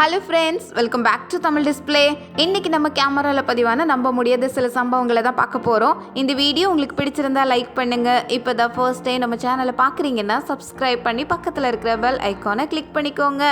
Hello friends, welcome back to Tamil display. இன்றைக்கி நம்ம கேமராவில் பதிவான நம்ப முடியாத சில சம்பவங்களை தான் பார்க்க போகிறோம். இந்த வீடியோ உங்களுக்கு பிடிச்சிருந்தா லைக் பண்ணுங்கள். இப்போ தான் ஃபர்ஸ்ட் டைம் நம்ம சேனலை பார்க்குறீங்கன்னா சப்ஸ்கிரைப் பண்ணி பக்கத்தில் இருக்கிற பெல் ஐக்கானை கிளிக் பண்ணிக்கோங்க.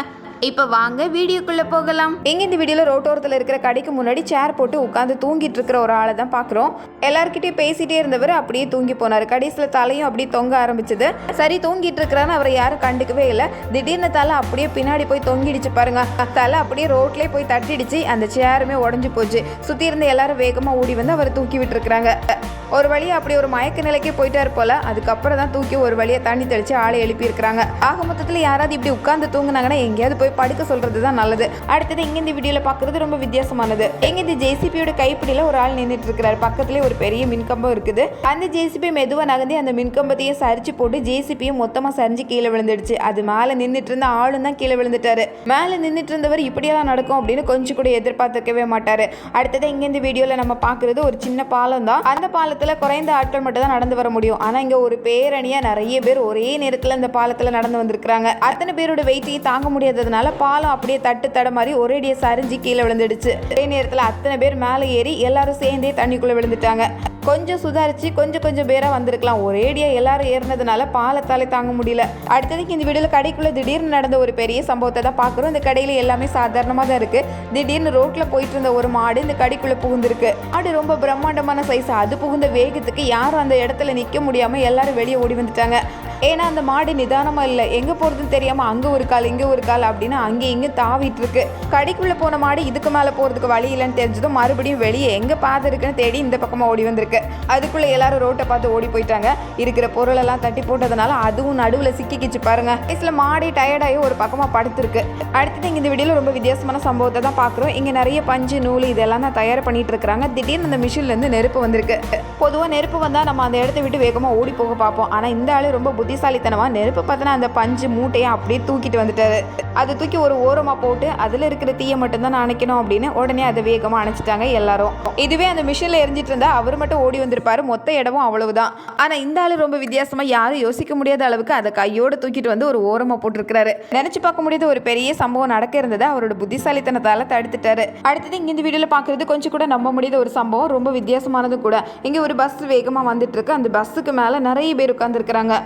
இப்போ வாங்க வீடியோக்குள்ளே போகலாம். இந்த வீடியோவில் ரோட்டோரத்தில் இருக்கிற கடைக்கு முன்னாடி சேர் போட்டு உட்காந்து தூங்கிட்டு இருக்கிற ஒரு ஆளை தான் பார்க்குறோம். எல்லார்கிட்டையும் பேசிகிட்டே இருந்தவர் அப்படியே தூங்கி போனார். கடைசியில் தலையும் அப்படியே தொங்க ஆரம்பிச்சது. சரி, தூங்கிட்டு இருக்கிறான்னு அவரை யாரும் கண்டுக்கவே இல்லை. திடீர்னு தலை அப்படியே பின்னாடி போய் தொங்கிடுச்சு பாருங்க. தலை அப்படியே ரோட்லேயே போய் தட்டிடுச்சு. அந்த சேருமே உடஞ்சி போச்சு. சுற்றி இருந்த எல்லாரும் வேகமாக ஓடி வந்து அவரை தூக்கி விட்டுருக்குறாங்க. ஒரு வழியாக அப்படி ஒரு மயக்க நிலைக்கே போயிட்டாரு போல. அதுக்கப்புறம் தான் தூக்கி ஒரு வழியாக தண்ணி தெளித்து ஆளை எழுப்பியிருக்கிறாங்க. ஆக மொத்தத்தில் யாராவது இப்படி உட்காந்து தூங்குனாங்கன்னா எங்கேயாவது போய் படுக்க சொல்றது தான் நல்லது. அடுத்தது இந்த வீடியோவில் பார்க்குறது ரொம்ப வித்தியாசமானது. இந்த ஜேசிபியோட கைப்பிடியில் ஒரு ஆள் நின்றுட்டு இருக்கிறார். பக்கத்துலேயே ஒரு பெரிய மின்கம்பம் இருக்குது. அந்த ஜேசிபி மெதுவாக நகர்ந்து அந்த மின்கம்பத்தையே சரிச்சு போட்டு ஜேசிபியும் மொத்தமாக சரிஞ்சு கீழே விழுந்துடுச்சு. அது மேலே நின்றுட்டு இருந்த ஆளும் தான் கீழே விழுந்துட்டாரு. மேலே நின்றுட்டு இருந்தவர் இப்படியெல்லாம் நடக்கும் அப்படின்னு கொஞ்சம் கூட எதிர்பார்த்துக்கவே மாட்டாரு. அடுத்தது இந்த வீடியோவில் நம்ம பார்க்குறது ஒரு சின்ன பாலம் தான். அந்த பாலத்தில் குறைந்த ஆட்கள் மட்டும் தான் நடந்து வர முடியும். ஆனால் இங்கே ஒரு பேரணியா நிறைய பேர் ஒரே நேரத்தில் இந்த பாலத்தில் நடந்து வந்திருக்கிறாங்க. அத்தனை பேரோட வெயிட்டையும் தாங்க முடியாததுனால பாலம் அப்படியே தட மாதிரி ஒரேடியா சரிஞ்சு கீழே விழுந்துடுச்சு. ஒரே நேரத்தில் அத்தனை பேர் மேலே ஏறி எல்லாரும் சேர்ந்தே தண்ணிக்குள்ளே விழுந்துட்டாங்க. கொஞ்சம் சுதாரிச்சு கொஞ்சம் பேரா வந்திருக்கலாம். ஒரேடியா எல்லாரும் ஏறினதுனால பாலத்தாலே தாங்க முடியல. அடுத்ததுக்கு இந்த வீடியோல கடைக்குள்ள திடீர்னு நடந்த ஒரு பெரிய சம்பவத்தை தான் பார்க்குறோம். இந்த கடையில எல்லாமே சாதாரணமாக தான் இருக்கு. திடீர்னு ரோட்ல போயிட்டு இருந்த ஒரு மாடு இந்த கடைக்குள்ள புகுந்திருக்கு. மாடு ரொம்ப பிரம்மாண்டமான சைஸ். அது புகுந்த வேகத்துக்கு யாரும் அந்த இடத்துல நிற்க முடியாம எல்லாரும் வெளியே ஓடி வந்துட்டாங்க. ஏன்னா அந்த மாடு நிதானமா இல்லை. எங்க போறதுன்னு தெரியாம அங்க ஒரு கால் இங்க ஒரு கால் அப்படின்னு அங்கே இங்க தாவிட்டு இருக்கு. கடைக்குள்ள போன மாடு இதுக்கு மேல போறதுக்கு வழி இல்லைன்னு தெரிஞ்சதும் மறுபடியும் வெளியே எங்க பாதை இருக்குன்னு தேடி இந்த பக்கமா ஓடி வந்திருக்கு. அதுக்குள்ள எல்லாரும் ரோட்டை பார்த்து ஓடி போயிட்டாங்க. இருக்கிற பொருள் எல்லாம் தட்டி போட்டதுனால அதுவும் நடுவுல சிக்கிக்கிச்சு பாருங்க. வயசுல மாடி டயர்டாகி ஒரு பக்கமா படுத்திருக்கு. அடுத்தது இந்த வீடியோல ரொம்ப வித்தியாசமான சம்பவத்தை தான் பாக்குறோம். இங்க நிறைய பஞ்சு நூல் இதெல்லாம் தான் தயார் பண்ணிட்டு இருக்காங்க. திடீர்னு அந்த மிஷின்ல இருந்து நெருப்பு வந்திருக்கு. பொதுவா நெருப்பு வந்தா நம்ம அந்த இடத்த விட்டு வேகமா ஓடி போக பார்ப்போம். ஆனா இந்த ஆளு ரொம்ப புத்திசாலித்தனமா நெருப்பு பார்த்தனா அந்த பஞ்சு மூட்டையை அப்படியே தூக்கிட்டு வந்துட்டாரு. அதை தூக்கி ஒரு ஓரமா போட்டு அதுல இருக்கிற தீயை மட்டும் தான் அணைக்கணும் அப்படின்னு உடனே அதை வேகமா அணைச்சிட்டாங்க எல்லாரும். இதுவே அந்த மிஷின்ல எரிஞ்சிட்டு இருந்தா அவர் மட்டும் ஓடி வந்திருப்பாரு. மொத்த இடமும் அவ்வளவுதான். ஆனா இந்த ஆளு ரொம்ப வித்தியாசமா யாரும் யோசிக்க முடியாத அளவுக்கு அதை கையோட தூக்கிட்டு வந்து ஒரு ஓரமா போட்டிருக்கிறாரு. நினைச்சு பார்க்க முடியாத ஒரு பெரிய சம்பவம் நடக்க இருந்ததை அவரோட புத்திசாலித்தனத்தால தடுத்துட்டாரு. அடுத்தது இந்த வீடியோல பாக்குறது கொஞ்சம் கூட நம்ப முடியாத ஒரு சம்பவம். ரொம்ப வித்தியாசமானது கூட. இங்க ஒரு பஸ் வேகமா வந்துட்டு இருக்கு. அந்த பஸ்ஸுக்கு மேல நிறைய பேர் உட்கார்ந்து இருக்கிறாங்க.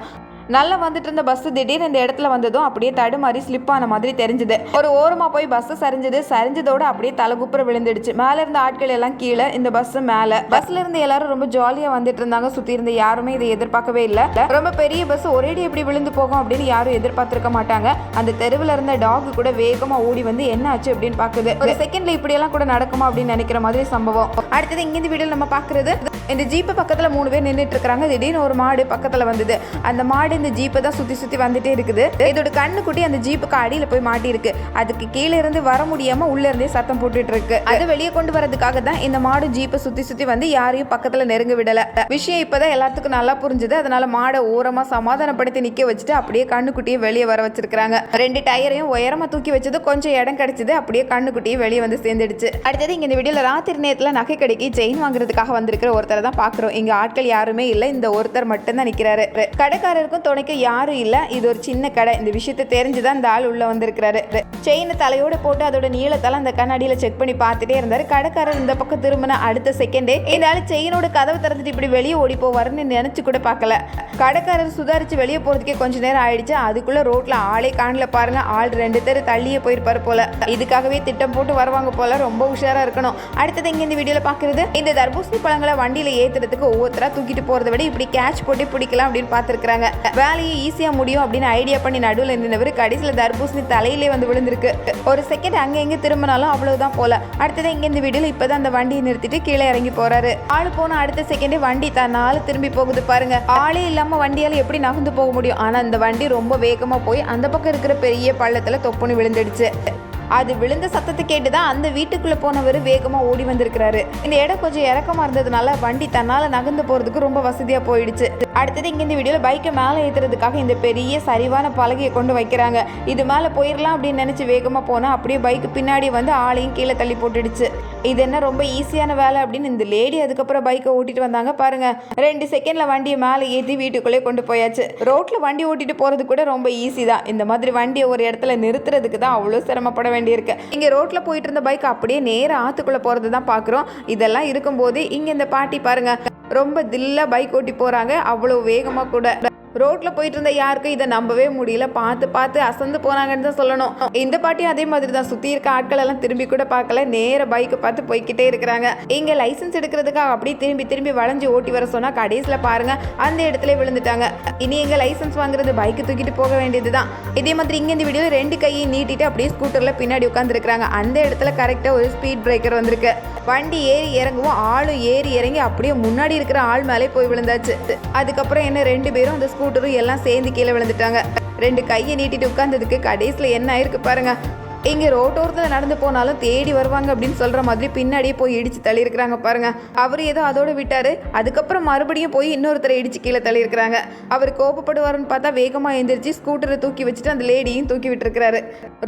நல்லா வந்துட்டு இருந்த பஸ் திடீர்னு இந்த இடத்துல வந்ததும் அப்படியே தடுமாறி ஸ்லிப் ஆன மாதிரி தெரிஞ்சது. ஒரு ஓரமா போய் பஸ் சரிஞ்சதோட அப்படியே தலைகுப்புற விழுந்துடுச்சு. மேல இருந்த ஆட்கள் எல்லாம் கீழே, இந்த பஸ் மேல. பஸ்ல இருந்து எல்லாரும் ரொம்ப ஜாலியா வந்துட்டு இருந்தாங்க. சுத்தி இருந்த யாருமே இதை எதிர்பார்க்கவே இல்லை. ரொம்ப பெரிய பஸ் ஒரேடி எப்படி விழுந்து போகும் அப்படின்னு யாரும் எதிர்பார்த்திருக்க மாட்டாங்க. அந்த தெருவில் இருந்த டாக் கூட வேகமா ஓடி வந்து என்ன ஆச்சு அப்படின்னு பாக்குது. ஒரு செகண்ட்ல இப்படி எல்லாம் கூட நடக்குமா அப்படின்னு நினைக்கிற மாதிரி சம்பவம். அடுத்தது இந்த வீடியோல நம்ம பாக்குறது, இந்த ஜீப்பு பக்கத்துல 3 பேர் நின்றுட்டு இருக்காங்க. திடீர்னு ஒரு மாடு பக்கத்துல வந்தது. அந்த மாடு இந்த ஜீப்பை தான் சுத்தி வந்துட்டே இருக்குது. இதோட கண்ணு குட்டி அந்த ஜீப்புக்கு அடியில போய் மாட்டி இருக்கு. அதுக்கு கீழே இருந்து வர முடியாம உள்ள இருந்தே சத்தம் போட்டுட்டு இருக்கு. அது வெளியே கொண்டு வரதுக்காக தான் இந்த மாடு ஜீப்பை சுத்தி வந்து யாரையும் பக்கத்துல நெருங்க விடல. விஷயம் இப்பதான் எல்லாத்துக்கும் நல்லா புரிஞ்சுது. அதனால மாடை ஓரமா சமாதானப்படுத்தி நிக்க வச்சுட்டு அப்படியே கண்ணுக்குட்டியை வெளியே வர வச்சிருக்காங்க. 2 டயரையும் உயரமா தூக்கி வச்சது கொஞ்சம் இடம் கிடைச்சது. அப்படியே கண்ணுக்குட்டியை வெளியே வந்து சேர்ந்துடுச்சு. அடுத்தது இந்த வீடியோல ராத்திரி நேரத்துல நகை கடைக்கு செயின் வாங்குறதுக்காக வந்திருக்கிற ஒருத்தரை தான் பாக்குறோம். இங்க ஆட்கள் யாருமே இல்ல. இந்த ஒருத்தர் மட்டும் தான் நிக்கிறாரு. கடைக்காரருக்கும் துணைக்கு யாரும் இல்ல. இது ஒரு சின்ன கடை. இந்த விஷயத்தை தெரிஞ்சுதான் இந்த ஆள் உள்ள வந்திருக்கிறாரு. செயினை தலையோட போட்டு அதோட நீளத்தால அந்த கண்ணாடியில செக் பண்ணி பார்த்துட்டே இருந்தாரு. கடைக்காரர் இந்த பக்கம் திரும்பின அடுத்த செகண்டே இந்த ஆள் செயினோட கதவை திறந்துட்டு இப்படி வெளியே ஓடி போவாருன்னு நினைச்சு கூட பார்க்கல. கடைக்காரர் சுதாரிச்சு வெளியே போறதுக்கே கொஞ்ச நேரம் ஆயிடுச்சு. அதுக்குள்ள ரோட்ல ஆளே காணல பாருங்க. ஆள் 2 பேர் தள்ளியே போயிருப்பாரு போல. இதுக்காகவே திட்டம் போட்டு வருவாங்க போல. ரொம்ப உஷாரா இருக்கணும். அடுத்தது இந்த வீடியோல பாக்குறது, இந்த தர்பூசணி பழங்களை வண்டியில ஏத்துறதுக்கு ஒவ்வொருத்தரா தூக்கிட்டு போறதை விட இப்படி கேட்ச் போட்டு பிடிக்கலாம் அப்படின்னு பார்த்திருக்காங்க. வேலையை ஈஸியா முடியும் அப்படின்னு ஐடியா பண்ணி நடுவில் இருந்தவர் கடைசியில தர்பூசணி தலையிலே வந்து விழுந்திருக்கு. ஒரு செகண்ட் அங்க எங்க திரும்பினாலும் அவ்வளவுதான் போல. அடுத்தது இந்த வீடியோல இப்பதான் அந்த வண்டியை நிறுத்திட்டு கீழே இறங்கி போறாரு. ஆளு போன அடுத்த செகண்டே வண்டி தன்னால திரும்பி போகுது பாருங்க. ஆளே இல்லாம வண்டியால எப்படி நகர்ந்து போக முடியும்? ஆனா அந்த வண்டி ரொம்ப வேகமா போய் அந்த பக்கம் இருக்கிற பெரிய பள்ளத்துல தொப்புன்னு விழுந்துடுச்சு. அது விழுந்த சத்தத்தை கேட்டுதான் அந்த வீட்டுக்குள்ள போனவர் வேகமா ஓடி வந்திருக்கிறாரு. இந்த இடம் கொஞ்சம் இறக்கமா இருந்ததுனால வண்டி தன்னால நகர்ந்து போறதுக்கு ரொம்ப வசதியா போயிடுச்சு. அடுத்தது இங்கே இந்த வீடியோவில் பைக்கை மேலே ஏற்றுறதுக்காக இந்த பெரிய சரிவான பலகையை கொண்டு வைக்கிறாங்க. இது மேலே போயிடலாம் அப்படின்னு நினச்சி வேகமாக போனால் அப்படியே பைக்கு பின்னாடி வந்து ஆளையும் கீழே தள்ளி போட்டுடுச்சு. இது என்ன ரொம்ப ஈஸியான வேலை அப்படின்னு இந்த லேடி அதுக்கப்புறம் பைக்கை ஓட்டிட்டு வந்தாங்க பாருங்க. 2 செகண்டில் வண்டியை மேலே ஏற்றி வீட்டுக்குள்ளே கொண்டு போயாச்சு. ரோட்டில் வண்டி ஓட்டிட்டு போகிறது கூட ரொம்ப ஈஸி தான். இந்த மாதிரி வண்டியை ஒரு இடத்துல நிறுத்துறதுக்கு தான் அவ்வளோ சிரமப்பட வேண்டியிருக்கு. இங்கே ரோட்டில் போயிட்டு இருந்த பைக் அப்படியே நேராக ஆற்றுக்குள்ளே போகிறது தான் பார்க்குறோம். இதெல்லாம் இருக்கும்போது இங்கே இந்த பாட்டி பாருங்க ரொம்ப தில்லா பைக் ஓட்டி போகிறாங்க. அவ்வளோ வேகமாக கூட. ரோட்டில் போயிட்டு இருந்த யாருக்கும் இதை நம்பவே முடியல. பார்த்து அசந்து போனாங்கன்னு தான் சொல்லணும். இந்த பாட்டியும் அதே மாதிரி தான். சுற்றி இருக்க ஆட்கள் எல்லாம் திரும்பி கூட பார்க்கல. நேர பைக்கை பார்த்து போய்கிட்டே இருக்கிறாங்க. இங்கே லைசன்ஸ் எடுக்கிறதுக்காக அப்படியே திரும்பி வளைஞ்சு ஓட்டி வர சொன்னால் கடைசியில் பாருங்க அந்த இடத்துல விழுந்துட்டாங்க. இனி எங்கே லைசன்ஸ் வாங்குறது, பைக்கு தூக்கிட்டு போக வேண்டியது தான். இதே மாதிரி இங்கே இந்த வீடியோவில் 2 கையை நீட்டிட்டு அப்படியே ஸ்கூட்டரில் பின்னாடி உட்காந்துருக்காங்க. அந்த இடத்துல கரெக்டாக ஒரு ஸ்பீட் பிரேக்கர் வந்திருக்கு. வண்டி ஏறி இறங்கவும் ஆளும் ஏறி இறங்கி அப்படியே முன்னாடி இருக்கிற ஆள் மேலே போய் விழுந்தாச்சு. அதுக்கப்புறம் என்ன 2 பேரும் அந்த ஸ்கூட்டரும் எல்லாம் சேர்ந்து கீழே விழுந்துட்டாங்க. 2 கையை நீட்டிட்டு உட்கார்ந்ததுக்கு கடைசியில் என்ன ஆயிருக்கு பாருங்க. இங்கே ரோட்டோரத்தில் நடந்து போனாலும் தேடி வருவாங்க அப்படின்னு சொல்கிற மாதிரி பின்னாடியே போய் இடித்து தள்ளியிருக்கிறாங்க பாருங்க. அவர் ஏதோ அதோடு விட்டார். அதுக்கப்புறம் மறுபடியும் போய் இன்னொருத்தரை இடித்து கீழே தள்ளியிருக்கிறாங்க. அவர் கோபப்படுவாருன்னு பார்த்தா வேகமாக எழுந்திரிச்சு ஸ்கூட்டரை தூக்கி வச்சுட்டு அந்த லேடியும் தூக்கி விட்டுருக்கிறாரு.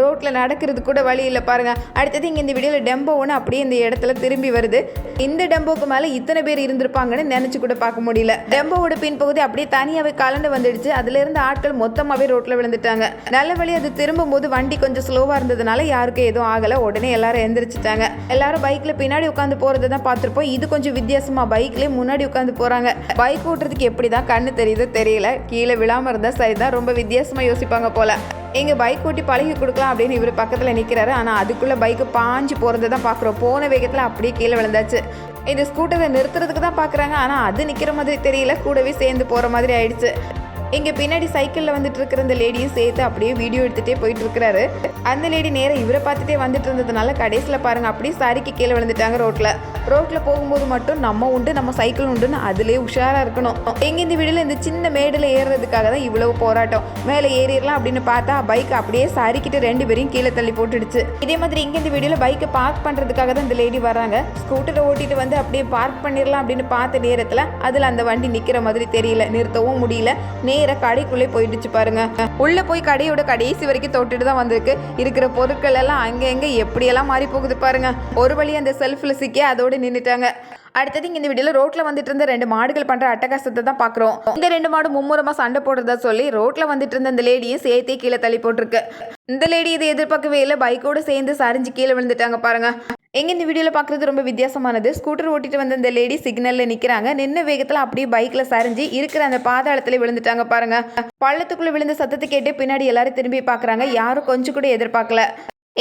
ரோட்டில் நடக்கிறது கூட வழி இல்லை பாருங்க. அடுத்தது இங்கே இந்த வீடியோவில் டெம்போ ஒன்று அப்படியே இந்த இடத்துல திரும்பி வருது. இந்த டெம்போக்கு மேலே இத்தனை பேர் இருந்திருப்பாங்கன்னு நினச்சி கூட பார்க்க முடியல. டெம்போவோட பின்பகுதி அப்படியே தனியாகவே கலந்து வந்துடுச்சு. அதுல இருந்து ஆட்கள் மொத்தமாகவே ரோட்டில் விழுந்துட்டாங்க. நல்ல வழி அது திரும்பும் போது வண்டி கொஞ்சம் ஸ்லோவாக இருந்தது. யாருக்கும் எதுவும் ஆகலை. உடனே எல்லாரும் எந்திரிச்சிட்டாங்க. எல்லாரும் பைக்ல பின்னாடி உட்காந்து போறதை தான் பார்த்துருப்போம். இது கொஞ்சம் வித்தியாசமா பைக்லேயே முன்னாடி உட்காந்து போறாங்க. பைக் ஓட்டுறதுக்கு எப்படிதான் கண்ணு தெரியுதோ தெரியல. கீழே விழாம இருந்தா சரிதான். ரொம்ப வித்தியாசமா யோசிப்பாங்க போல. எங்க பைக் ஓட்டி பழகி கொடுக்கலாம் அப்படின்னு இவர் பக்கத்தில் நிற்கிறாரு. ஆனால் அதுக்குள்ளே பைக்கு பாஞ்சு போகிறத தான் பார்க்குறோம். போன வேகத்தில் அப்படியே கீழே விழுந்தாச்சு. இந்த ஸ்கூட்டரை நிறுத்துறதுக்கு தான் பார்க்குறாங்க. ஆனால் அது நிற்கிற மாதிரி தெரியல. கூடவே சேர்ந்து போகிற மாதிரி ஆயிடுச்சு. இங்கே பின்னாடி சைக்கிளில் வந்துட்டு இருக்கிற அந்த லேடியும் சேர்த்து அப்படியே வீடியோ எடுத்துகிட்டே போயிட்டு இருக்கிறாரு. அந்த லேடி நேரம் இவரை பார்த்துட்டே வந்துட்டு இருந்ததுனால கடைசியில் பாருங்க அப்படியே சரிக்கு கீழே விழுந்துட்டாங்க. ரோட்டில் போகும்போது மட்டும் நம்ம உண்டு நம்ம சைக்கிள் உண்டுன்னு அதுலேயே உஷாராக இருக்கணும். எங்கே இந்த வீடியோவில் இந்த சின்ன மேடில் ஏறுறதுக்காக தான் இவ்வளவு போராட்டம். மேலே ஏறிடலாம் அப்படின்னு பார்த்தா பைக் அப்படியே சரிக்கிட்டு 2 பேரையும் கீழே தள்ளி போட்டுடுச்சு. இதே மாதிரி இங்கே இந்த வீடியோவில் பைக்கை பார்க் பண்ணுறதுக்காக தான் இந்த லேடி வராங்க. ஸ்கூட்டரை ஓட்டிட்டு வந்து அப்படியே பார்க் பண்ணிடலாம் அப்படின்னு பார்த்த நேரத்தில் அதில் அந்த வண்டி நிற்கிற மாதிரி தெரியல. நிறுத்தவும் முடியல. கடைக்குள்ளே போயிடுச்சு பாருங்க. உள்ள போய் கடையோட கடைசி வரைக்கும் தொட்டுட்டு தான் வந்திருக்கு. இருக்கிற பொருட்கள் எல்லாம் அங்க எப்படியெல்லாம் மாறி போகுது பாருங்க. ஒரு வழி அந்த செல்ஃப்ல சிக்கி அதோட நின்றுட்டாங்க. அடுத்தது இந்த வீடியோல ரோட்ல வந்துட்டு இருந்த 2 மாடுகள் பண்ற அட்டகாசத்தை தான் பாக்குறோம். இந்த 2 மாடு மும்முரமா சண்டை போடுறதா சொல்லி ரோட்ல வந்துட்டு இருந்த அந்த லேடியும் சேர்த்தே கீழே தள்ளி போட்டிருக்கு. இந்த லேடி இதை எதிர்பார்க்கவே இல்லை. பைக்கோட சேர்ந்து சரிஞ்சு கீழே விழுந்துட்டாங்க பாருங்க. எங்க இந்த வீடியோல பாக்குறது ரொம்ப வித்தியாசமானது. ஸ்கூட்டர் ஓட்டிட்டு வந்த இந்த லேடி சிக்னல்ல நிக்கிறாங்க. நின்ன வேகத்துல அப்படியே பைக்ல சரிஞ்சு இருக்கிற அந்த பாதாளத்துல விழுந்துட்டாங்க பாருங்க. பள்ளத்துக்குள்ள விழுந்த சத்தத்தை கேட்டு பின்னாடி எல்லாரும் திரும்பி பாக்குறாங்க. யாரும் கொஞ்சம் கூட எதிர்பார்க்கல.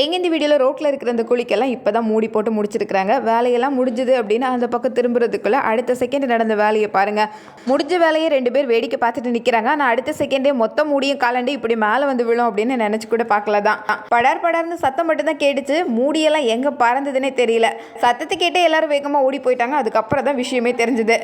எங்க இந்த வீடியோவில் ரோட்டில் இருக்கிற அந்த குழிக்கெல்லாம் இப்போ தான் மூடி போட்டு முடிச்சிருக்கிறாங்க. வேலையெல்லாம் முடிஞ்சுது அப்படின்னு அந்த பக்கம் திரும்புறதுக்குள்ளே அடுத்த செகண்ட் நடந்த வேலையை பாருங்கள். முடிஞ்ச வேலையை 2 பேர் வேடிக்கை பார்த்துட்டு நிற்கிறாங்க. ஆனால் அடுத்த செகண்டே மொத்தம் மூடியும் காலண்டி இப்படி மேலே வந்து விழும் அப்படின்னு நினச்சி கூட பார்க்கல தான். படார்னு சத்தம் மட்டும் தான் கேட்டுச்சு. மூடியெல்லாம் எங்கே பறந்ததுன்னே தெரியல. சத்தத்தை கேட்டே எல்லாரும் வேகமாக ஓடி போயிட்டாங்க. அதுக்கப்புறம் தான் விஷயமே தெரிஞ்சுது.